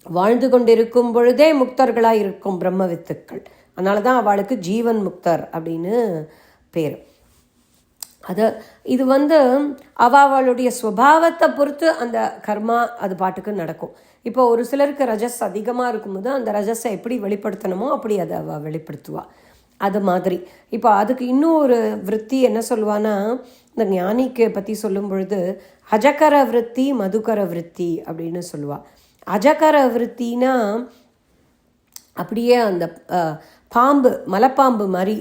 வாழ்ந்து கொண்டிருக்கும் பொழுதே முக்தர்களாக இருக்கும் பிரம்ம வித்துக்கள். அதனால தான் அவளுக்கு ஜீவன் முக்தர் அப்படின்னு பேர். இது அவளுடைய ஸ்வபாவத்தை பொறுத்து அந்த கர்மா அது பாட்டுக்கு நடக்கும். இப்போ ஒரு சிலருக்கு ரஜஸ் அதிகமாக இருக்கும்போது அந்த ரஜஸை எப்படி வெளிப்படுத்தணுமோ அப்படி அதை அவள் வெளிப்படுத்துவாள். அது மாதிரி இப்போ அதுக்கு இன்னும் ஒரு விற்பி என்ன சொல்லுவான்னா, இந்த ஞானிக்கு பற்றி சொல்லும் பொழுது அஜகர விற்பி மதுகர விற்பி அப்படின்னு சொல்லுவாள். அஜகர விற்த்தினா அப்படியே அந்த பாம்பு, மலைப்பாம்பு மாதிரி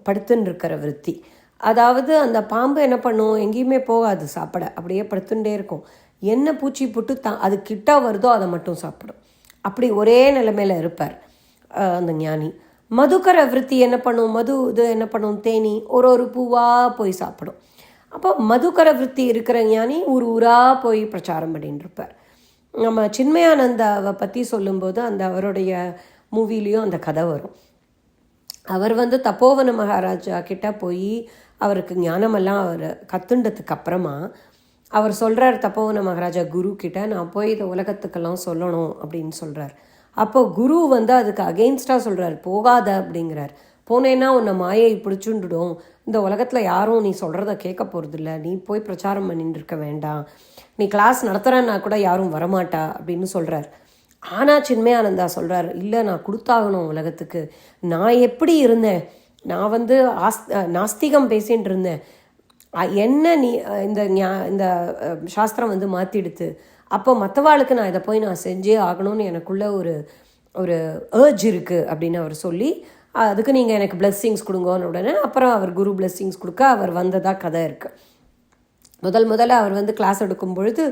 படுத்துன்னு இருக்கிற விற்பி. அதாவது அந்த பாம்பு என்ன பண்ணும், எங்கேயுமே போகாது சாப்பிட, அப்படியே படுத்துட்டே இருக்கும். என்ன பூச்சி போட்டு அது கிட்ட வருதோ அதை மட்டும் சாப்பிடும். அப்படி ஒரே நிலைமையில் இருப்பார் அந்த ஞானி. மதுக்கர விற்பி என்ன பண்ணும், இது என்ன பண்ணும், தேனி ஒரு பூவாக போய் சாப்பிடும். அப்போ மதுக்கர விற்பி இருக்கிற ஞானி ஊராக போய் பிரச்சாரம் பண்ணிட்டு இருப்பார். நம்ம சின்மயானந்தாவை பற்றி சொல்லும்போது அந்த அவருடைய மூவிலையும் அந்த கதை வரும். அவர் தப்போவன மகாராஜா கிட்ட போய் அவருக்கு ஞானமெல்லாம் அவர் கத்துண்டதுக்கு அப்புறமா அவர் சொல்கிறார், தப்போவன மகாராஜா குரு கிட்ட நான் போய் இதை உலகத்துக்கெல்லாம் சொல்லணும் அப்படின்னு சொல்கிறார். அப்போ குரு அதுக்கு அகெயின்ஸ்டாக சொல்கிறார், போகாத அப்படிங்கிறார். போனேன்னா உன்னை மாயை பிடிச்சுண்டுடும், இந்த உலகத்தில் யாரும் நீ சொல்கிறத கேட்க போகிறதில்ல, நீ போய் பிரச்சாரம் பண்ணிட்டு இருக்க வேண்டாம், நீ கிளாஸ் நடத்துகிறன்னா கூட யாரும் வரமாட்டா அப்படின்னு சொல்கிறார். ஆனால் சின்மயானந்தா சொல்கிறார், இல்லை நான் கொடுத்தாகணும் உலகத்துக்கு. நான் எப்படி இருந்தேன், நான் நாஸ்திகம் பேசிகிட்டு இருந்தேன், என்ன நீ இந்த சாஸ்திரம் மாற்றிடுத்து, அப்போ மற்றவாளுக்கு நான் இதை போய் நான் செஞ்சே ஆகணும்னு எனக்குள்ள ஒரு ஏர்ஜ் இருக்குது அப்படின்னு அவர் சொல்லி, அதுக்கு நீங்கள் எனக்கு பிளெஸ்ஸிங்ஸ் கொடுங்கன்னு உடனே அப்புறம் அவர் குரு பிளெஸ்ஸிங்ஸ் கொடுக்க அவர் வந்ததாக கதை இருக்குது. முதல்ல அவர் கிளாஸ் எடுக்கும் பொழுது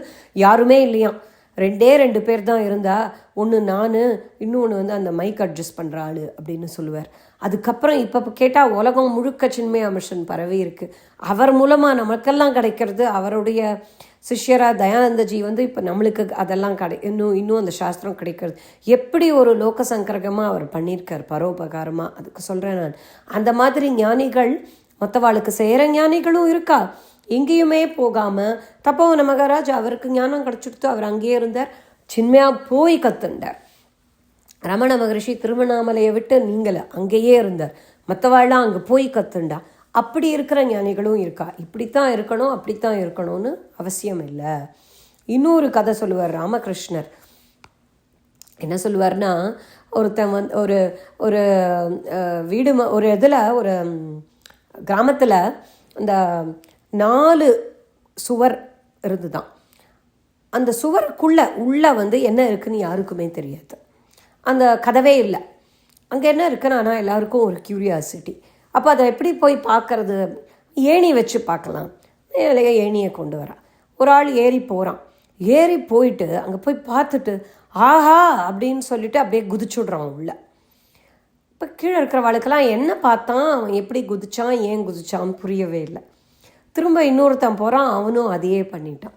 யாருமே இல்லையாம், 2 பேர் தான் இருந்தா. ஒன்று நான், இன்னொன்று அந்த மைக் அட்ஜஸ்ட் பண்ணுற ஆள் அப்படின்னு சொல்லுவார். அதுக்கப்புறம் இப்போ கேட்டால் உலகம் முழுக்க சின்மய அமிர்ஷன் பரவி இருக்குது. அவர் மூலமாக நமக்கெல்லாம் கிடைக்கிறது. அவருடைய சிஷ்யரா தயானந்தஜி இப்போ நம்மளுக்கு அதெல்லாம் இன்னும் அந்த சாஸ்திரம் கிடைக்கிறது. எப்படி ஒரு லோக சங்கரகமாக அவர் பண்ணியிருக்கார், பரோபகாரமாக. அதுக்கு சொல்கிறேன் நான். அந்த மாதிரி ஞானிகள் மற்றவாளுக்கு செய்கிற ஞானிகளும் இருக்கா. எங்கேயுமே போகாமல் தப்போவன மகாராஜ் அவருக்கு ஞானம் கிடச்சிடுத்து, அவர் அங்கேயே இருந்தார், சின்மையாக போய் கற்றுண்டார். ரமண மகரிஷி திருவண்ணாமலையை விட்டு நீங்கள அங்கேயே இருந்தார், மற்றவாள்லாம் அங்கே போய் கற்றுண்டா. அப்படி இருக்கிற ஞானிகளும் இருக்கா. இப்படித்தான் இருக்கணும் அப்படித்தான் இருக்கணும்னு அவசியம் இல்லை. இன்னொரு கதை சொல்லுவார் ராமகிருஷ்ணர். என்ன சொல்லுவார்னா, ஒருத்தன் ஒரு ஒரு வீடு ஒரு இதில் ஒரு கிராமத்தில் அந்த 4 சுவர் இருந்துதான். அந்த சுவருக்குள்ளே என்ன இருக்குன்னு யாருக்குமே தெரியாது. அந்த கதவே இல்லை, அங்கே என்ன இருக்குன்னு ஆனால் எல்லாருக்கும் ஒரு க்யூரியாசிட்டி. அப்போ அதை எப்படி போய் பார்க்கறது, ஏணி வச்சு பார்க்கலாம். இல்லையா, ஏணியை கொண்டு வரான். ஒரு ஆள் ஏறி போகிறான். ஏறி போயிட்டு அங்கே போய் பார்த்துட்டு ஆஹா அப்படின்னு சொல்லிட்டு அப்படியே குதிச்சுடுறான் உள்ள. இப்போ கீழே இருக்கிறவாளுக்கெல்லாம் என்ன பார்த்தான், அவன் எப்படி குதிச்சான், ஏன் குதிச்சான்னு புரியவே இல்லை. திரும்ப இன்னொருத்தன் போகிறான், அவனும் அதையே பண்ணிட்டான்.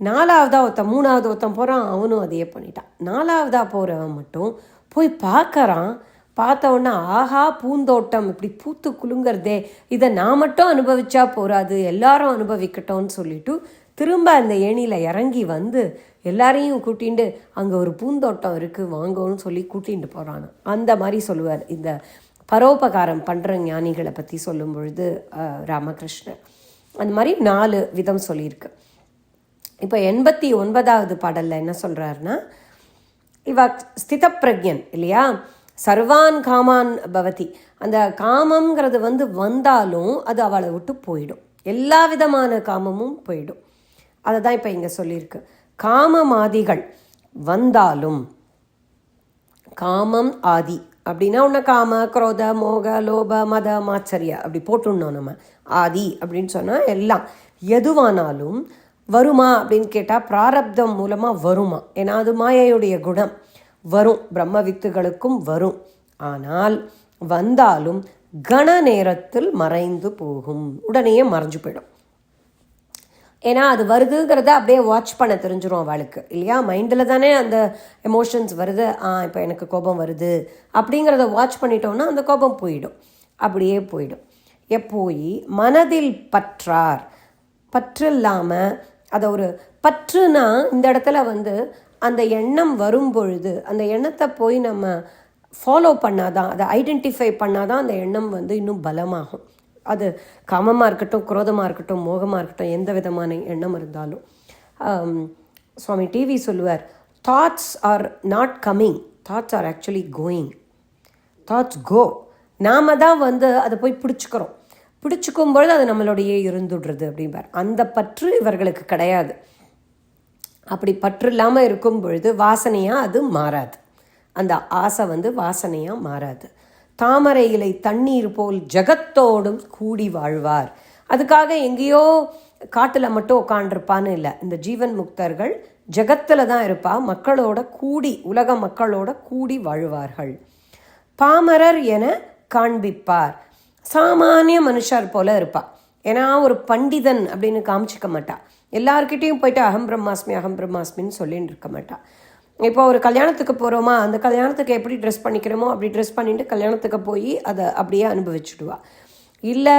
4ஆவதாக ஒருத்தன், 3ஆவது ஒருத்தன் போகிறான், அவனும் அதையே பண்ணிட்டான். 4ஆவதாக போகிறவன் மட்டும் போய் பார்க்குறான். பார்த்த உடனே ஆஹா பூந்தோட்டம் இப்படி பூத்து குலுங்கிறதே, இதை நான் மட்டும் அனுபவிச்சா போகாது, எல்லாரும் அனுபவிக்கட்டோன்னு சொல்லிட்டு திரும்ப அந்த ஏணியில் இறங்கி எல்லாரையும் கூட்டிகிட்டு அங்கே ஒரு பூந்தோட்டம் இருக்குது வாங்கன்னு சொல்லி கூட்டிகிட்டு போகிறான். அந்த மாதிரி சொல்லுவார் இந்த பரோபகாரம் பண்ணுற ஞானிகளை பற்றி சொல்லும் பொழுது ராமகிருஷ்ணர். அந்த மாதிரி 4 விதம் சொல்லியிருக்கு. இப்போ 89வது பாடலில் என்ன சொல்கிறாருன்னா, இவ ஸ்திதப்பிரஜன் இல்லையா, சர்வான் காமான் பவதி. அந்த காமங்கிறது வந்தாலும் அது அவளை விட்டு போயிடும், எல்லா விதமான காமமும் போயிடும். அதை தான் இப்போ இங்கே சொல்லியிருக்கு. காமமாதிகள் வந்தாலும், காமம் ஆதி அப்படின்னா ஒன்று காம குரோத மோக லோப மத மாச்சரிய அப்படி போட்டுடணும் நம்ம. ஆதி அப்படின்னு சொன்னால் எல்லாம் எதுவானாலும் வருமா அப்படின்னு கேட்டால் பிராரப்தம் மூலமாக வருமா. ஏன்னா அது மாயையுடைய குணம், வரும், பிரம்ம வித்துகளுக்கும் வரும். ஆனால் வந்தாலும் கண நேரத்தில் மறைந்து போகும், உடனேயே மறைஞ்சு போயிடும். ஏன்னா அது வருதுங்கிறத அப்படியே வாட்ச் பண்ண தெரிஞ்சிடும் அவளுக்கு இல்லையா. மைண்டில் தானே அந்த எமோஷன்ஸ் வருது. இப்போ எனக்கு கோபம் வருது அப்படிங்கிறத வாட்ச் பண்ணிட்டோன்னா அந்த கோபம் போயிடும், அப்படியே போயிடும். போய் மனதில் பற்றார், பற்று இல்லாமல் அதை ஒரு பற்றுனா இந்த இடத்துல அந்த எண்ணம் வரும் பொழுது அந்த எண்ணத்தை போய் நம்ம ஃபாலோ பண்ணாதான், அதை ஐடென்டிஃபை பண்ணாதான் அந்த எண்ணம் இன்னும் பலமாகும். அது காமமாக இருக்கட்டும், குரோதமாக இருக்கட்டும், மோகமாக இருக்கட்டும், எந்த விதமான எண்ணம் இருந்தாலும். சுவாமி டிவி சொல்லுவார், thoughts are not coming, thoughts are actually going. Thoughts go, நாம் தான் அதை போய் பிடிச்சிக்கிறோம், பிடிச்சிக்கும் பொழுது அது நம்மளோடையே இருந்துடுறது அப்படிம்பார். அந்த பற்று இவர்களுக்கு கிடையாது. அப்படி பற்று இல்லாமல் இருக்கும் பொழுது வாசனையாக அது மாறாது, அந்த ஆசை வாசனையாக மாறாது. தாமரை இலை தண்ணீர் போல் ஜகத்தோடும் கூடி வாழ்வார். அதுக்காக எங்கேயோ காட்டில் மட்டும் உட்காண்டிருப்பான்னு இல்லை. இந்த ஜீவன் முக்தர்கள் ஜகத்தில் தான் இருப்பா, மக்களோட கூடி, உலக மக்களோட கூடி வாழ்வார்கள். பாமரர் என காண்பிப்பார், சாமானிய மனுஷர் போல இருப்பா. ஏன்னா ஒரு பண்டிதன் அப்படின்னு காமிச்சிக்க மாட்டா, எல்லார்கிட்டையும் போயிட்டு அகம் பிரம்மாஸ்மின்னு சொல்லின்னு இருக்க மாட்டா. இப்போ ஒரு கல்யாணத்துக்கு போகிறோமா, அந்த கல்யாணத்துக்கு எப்படி ட்ரெஸ் பண்ணிக்கிறோமோ அப்படி ட்ரெஸ் பண்ணிட்டு கல்யாணத்துக்கு போய் அதை அப்படியே அனுபவிச்சுடுவா. இல்லை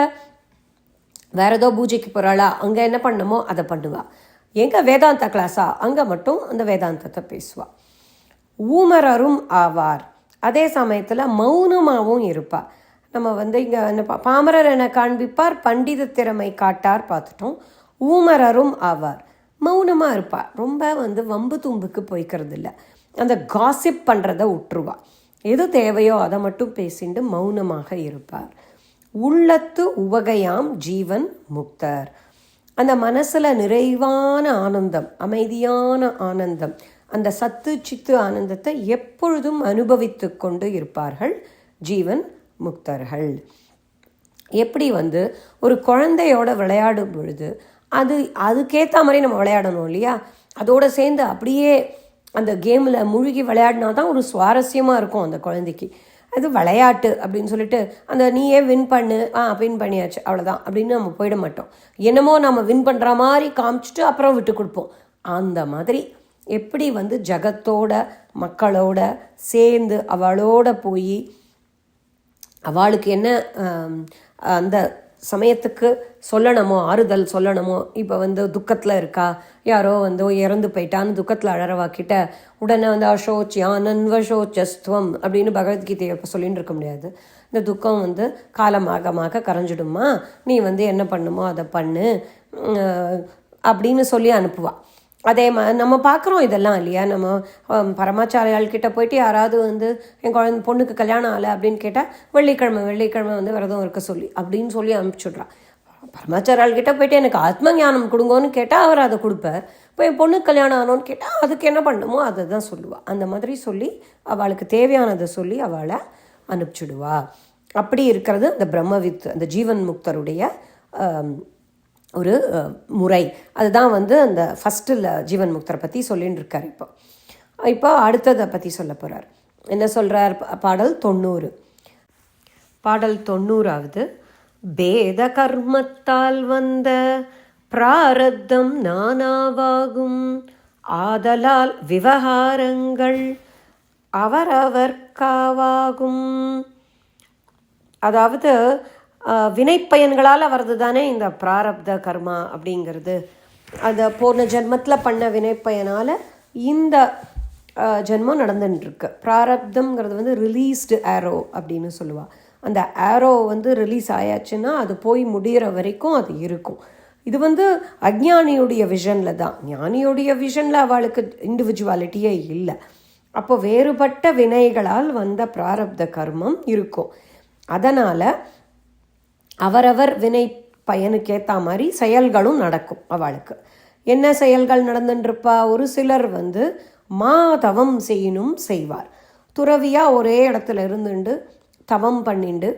வேறு ஏதோ பூஜைக்கு போகிறாளா, அங்கே என்ன பண்ணணுமோ அதை பண்ணுவா. எங்கே வேதாந்த கிளாஸா, அங்கே மட்டும் அந்த வேதாந்தத்தை பேசுவாள். ஊமரரும் ஆவார், அதே சமயத்தில் மௌனமாகவும் இருப்பாள். நம்ம இங்கே என்ன பாமரர் என காண்பிப்பார், பண்டித திறமை காட்டார் பார்த்துட்டோம். ஊமரரும் ஆவார், மௌனமாக இருப்பாள். ரொம்ப வம்பு தும்புக்கு போய்க்கிறது இல்லை, அந்த காசிப் பண்ணுறதை விட்டுருவா. எது தேவையோ அதை மட்டும் பேசிட்டு மௌனமாக இருப்பார். உள்ளத்து உவகையாம் ஜீவன் முக்தர், அந்த மனசில் நிறைவான ஆனந்தம், அமைதியான ஆனந்தம், அந்த சத்து சித்து ஆனந்தத்தை எப்பொழுதும் அனுபவித்து கொண்டு இருப்பார்கள் ஜீவன் முக்தர்கள். எப்படி ஒரு குழந்தையோட விளையாடும் பொழுது அதுக்கேற்ற மாதிரி நம்ம விளையாடணும் இல்லையா. அதோடு சேர்ந்து அப்படியே அந்த கேமில் மூழ்கி விளையாடினா தான் ஒரு சுவாரஸ்யமாக இருக்கும் அந்த குழந்தைக்கு. அது விளையாட்டு அப்படின்னு சொல்லிட்டு அந்த நீயே வின் பண்ணு, வின் பண்ணியாச்சு அவ்வளோதான் அப்படின்னு நம்ம போயிட மாட்டோம். என்னமோ நம்ம வின் பண்ணுற மாதிரி காமிச்சிட்டு அப்புறம் விட்டு கொடுப்போம். அந்த மாதிரி எப்படி ஜகத்தோட மக்களோட சேர்ந்து அவளோட போய் அவளுக்கு என்ன அந்த சமயத்துக்கு சொல்லணுமோ, ஆறுதல் சொல்லணுமோ. இப்போ துக்கத்தில் இருக்கா, யாரோ இறந்து போயிட்டான்னு துக்கத்தில் அழறவாக்கிட்ட உடனே அசோச்சியானன்வசோச்சஸ்துவம் அப்படின்னு பகவத்கீதையை இப்போ சொல்லின்னு இருக்க முடியாது. இந்த துக்கம் காலமாக கரைஞ்சிடுமா, நீ என்ன பண்ணுமோ அதை பண்ணு அப்படின்னு சொல்லி அனுப்புவா. அதே நம்ம பார்க்குறோம் இதெல்லாம் இல்லையா. நம்ம பரமாச்சாரியாள்கிட்ட போயிட்டு யாராவது என் பொண்ணுக்கு கல்யாணம் ஆகலை அப்படின்னு கேட்டால் வெள்ளிக்கிழமை விரதம் இருக்க சொல்லி அப்படின்னு சொல்லி அனுப்பிச்சுட்றா. பரமாச்சாரியாள்கிட்ட போயிட்டு எனக்கு ஆத்ம ஞானம் கொடுங்கன்னு கேட்டால் அவர் அதை கொடுப்பார். இப்போ என் பொண்ணுக்கு கல்யாணம் ஆனோன்னு கேட்டால் அதுக்கு என்ன பண்ணணுமோ அதை தான் சொல்லுவாள். அந்த மாதிரி சொல்லி அவளுக்கு தேவையானதை சொல்லி அவளை அனுப்பிச்சுடுவா. அப்படி இருக்கிறது அந்த பிரம்மவித், அந்த ஜீவன் முக்தருடைய ஒரு முறை. அதுதான் அந்த ஃபஸ்ட்டில் ஜீவன் முக்தரை பற்றி சொல்லின்னு இருக்கார். இப்போ அடுத்ததை பற்றி சொல்ல போகிறார். என்ன சொல்கிறார்? பாடல் 90. பாடல் 90வது. பேத கர்மத்தால் வந்த பிராரத்தம் நானாவாகும், ஆதலால் விவகாரங்கள் அவரவர் காவாகும். அதாவது வினைப்பயன்களால் வர்றது தானே இந்த பிராரப்த கர்மா அப்படிங்கிறது. அந்த போன ஜென்மத்தில் பண்ண வினைப்பயனால் இந்த ஜென்மம் நடந்துட்டுருக்கு. பிராரப்தம்ங்கிறது ரிலீஸ்டு ஆரோ அப்படின்னு சொல்லுவாள். அந்த ஆரோ ரிலீஸ் ஆயாச்சுன்னா அது போய் முடிகிற வரைக்கும் அது இருக்கும். இது அஜ்ஞானியுடைய விஷனில் தான். ஞானியுடைய விஷனில் அவளுக்கு இண்டிவிஜுவாலிட்டியே இல்லை. அப்போ வேறுபட்ட வினைகளால் வந்த பிராரப்த கர்மம் இருக்கும். அதனால் அவரவர் வினை பயனுக்கேற்ற மாதிரி செயல்களும் நடக்கும். அவளுக்கு என்ன செயல்கள் நடந்துட்டுருப்பா? ஒரு சிலர் தவம் செய்யணும் செய்வார். துறவியாக ஒரே இடத்துல இருந்துட்டு தவம் பண்ணிண்டு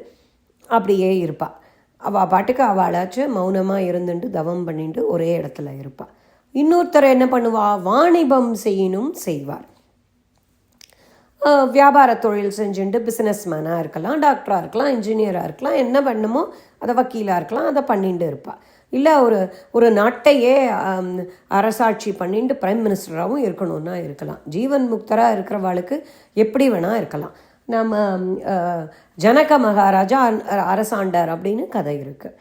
அப்படியே இருப்பாள். அவள் பாட்டுக்கு அவளாச்சும் மௌனமாக இருந்துட்டு தவம் பண்ணிட்டு ஒரே இடத்துல இருப்பாள். இன்னொருத்தர் என்ன பண்ணுவா? வாணிபம் செய்யணும் செய்வார். வியாபார தொழில் செஞ்சுட்டு பிஸ்னஸ்மேனாக இருக்கலாம், டாக்டராக இருக்கலாம், இன்ஜினியராக இருக்கலாம், என்ன பண்ணுமோ அதை வக்கீலாக இருக்கலாம், அதை பண்ணிட்டு இருப்பாள். இல்லை ஒரு நாட்டையே அரசாட்சி பண்ணிட்டு பிரைம் மினிஸ்டராகவும் இருக்கணும்னா இருக்கலாம். ஜீவன் முக்தராக இருக்கிறவாளுக்கு எப்படி வேணால் இருக்கலாம். நம்ம ஜனக மகாராஜா அரசாண்டார் அப்படின்னு கதை இருக்குது.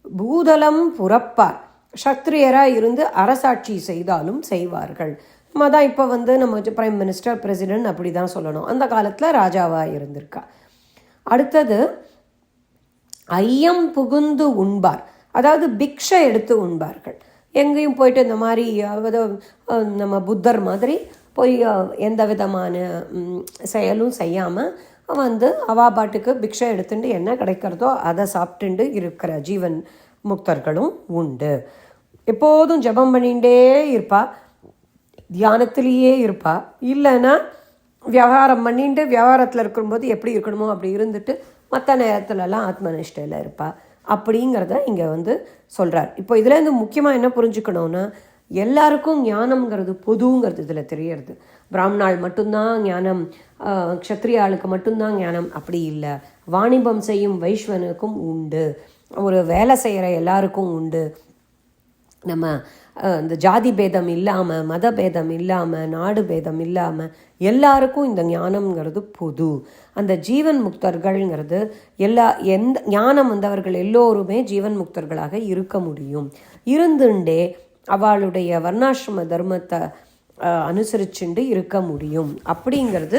பூதலம் புறப்பார், சத்திரியராக இருந்து அரசாட்சி செய்தாலும் செய்வார்கள். நம்ம தான் இப்போ நம்ம பிரைம் மினிஸ்டர், பிரசிடென்ட் அப்படி தான் சொல்லணும். அந்த காலத்தில் ராஜாவாக இருந்திருக்கா. அடுத்தது ஐயம் புகுந்து உண்பார், அதாவது பிக்ஷை எடுத்து உண்பார்கள். எங்கேயும் போயிட்டு இந்த மாதிரி நம்ம புத்தர் மாதிரி போய் எந்த விதமான செயலும் செய்யாமல் அவா பாட்டுக்கு பிக்ஷை எடுத்துட்டு என்ன கிடைக்கிறதோ அதை சாப்பிட்டுண்டு இருக்கிற ஜீவன் முக்தர்களும் உண்டு. எப்போதும் ஜபம் பண்ணிகிட்டே இருப்பா, தியானத்திலேயே இருப்பா. இல்லைன்னா விவகாரம் பண்ணிட்டு விவகாரத்தில் இருக்கும்போது எப்படி இருக்கணுமோ அப்படி இருந்துட்டு மற்ற நேரத்துலலாம் ஆத்மனிஷ்டையில் இருப்பா. அப்படிங்கிறத இங்கே சொல்கிறார். இப்போ இதுலேருந்து முக்கியமாக என்ன புரிஞ்சுக்கணுன்னா, எல்லாருக்கும் ஞானம்ங்கிறது பொதுங்கிறது இதில் தெரியறது. பிராமணாள் மட்டும்தான் ஞானம், க்ஷத்ரியாளுக்கு மட்டும்தான் ஞானம் அப்படி இல்லை. வாணிபம் செய்யும் வைஷ்வனுக்கும் உண்டு, ஒரு வேலை செய்கிற எல்லாருக்கும் உண்டு. நம்ம இந்த ஜாதி பேதம் இல்லாமல், மத பேதம் இல்லாமல், நாடு பேதம் இல்லாமல் எல்லாருக்கும் இந்த ஞானம்ங்கிறது பொது. அந்த ஜீவன் முக்தர்கள்ங்கிறது எந்த ஞானம் வந்தவர்கள் எல்லோருமே ஜீவன் முக்தர்களாக இருக்க முடியும். இருந்துண்டே அவளுடைய வர்ணாசிரம தர்மத்தை அனுசரிச்சுண்டு இருக்க முடியும். அப்படிங்கிறது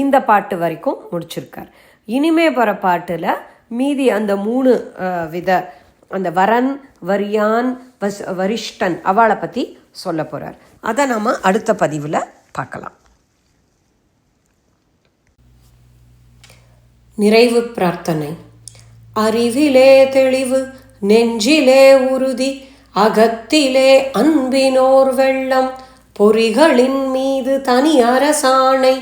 இந்த பாட்டு வரைக்கும் முடிச்சிருக்கார். இனிமே வர பாட்டில் மீதி அந்த 3 வித, அந்த வரன், வரியான், வரிஷ்டன் அவளை பற்றி சொல்ல போகிறார். அதை நாம் அடுத்த பதிவில் பார்க்கலாம். நிறைவு பிரார்த்தனை. அறிவிலே தெளிவு, நெஞ்சிலே உறுதி, அகத்திலே அன்பினோர் வெள்ளம், பொறிகளின் மீது தனி அரசாணை,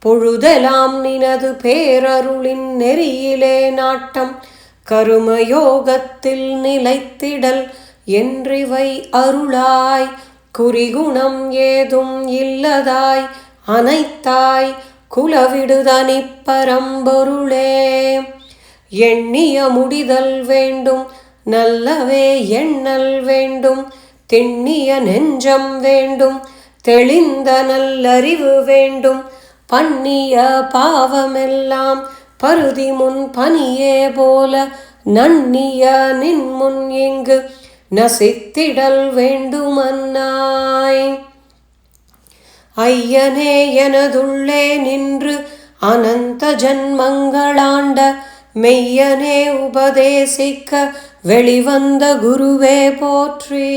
பொழுதெல்லாம் நினது பேரருளின் நெறியிலே நாட்டம், கருமயோகத்தில் நிலைத்திடல் என்றிவை அருளாய், குறிகுணம் ஏதும் இல்லதாய் அனைத்தாய் குலவிடுதனி பரம்பொருளே. எண்ணிய முடிதல் வேண்டும், நல்லவே எண்ணல் வேண்டும், திண்ணிய நெஞ்சம் வேண்டும், தெளிந்த நல்லறிவு வேண்டும், பண்ணிய பாவமெல்லாம் பருதி முன் பனியே போல நன்னிய நின்முன் இங்கு நசித்திடல் வேண்டுமன்னாய். ஐயனே எனதுள்ளே நின்று அனந்த ஜன்மங்களாண்ட மெய்யனே உபதேசிக்க வெளிவந்த குருவே போற்றி.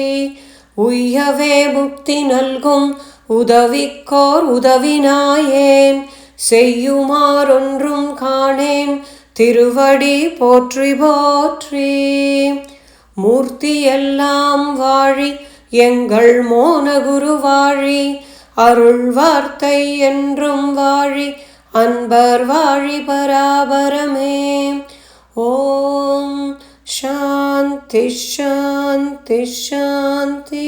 உய்யவே முக்தி நல்கும் உதவிக்கோர் உதவினாயேன், செய்யுமாறொன்றும் காணேன் திருவடி போற்றி போற்றி. மூர்த்தி எல்லாம் வாழி எங்கள் மோனகுரு வாழி, அருள் வார்த்தை என்றும் வாழி அன்பர் வாழி பராபரமே. ஓம் சாந்தி சாந்தி சாந்தி.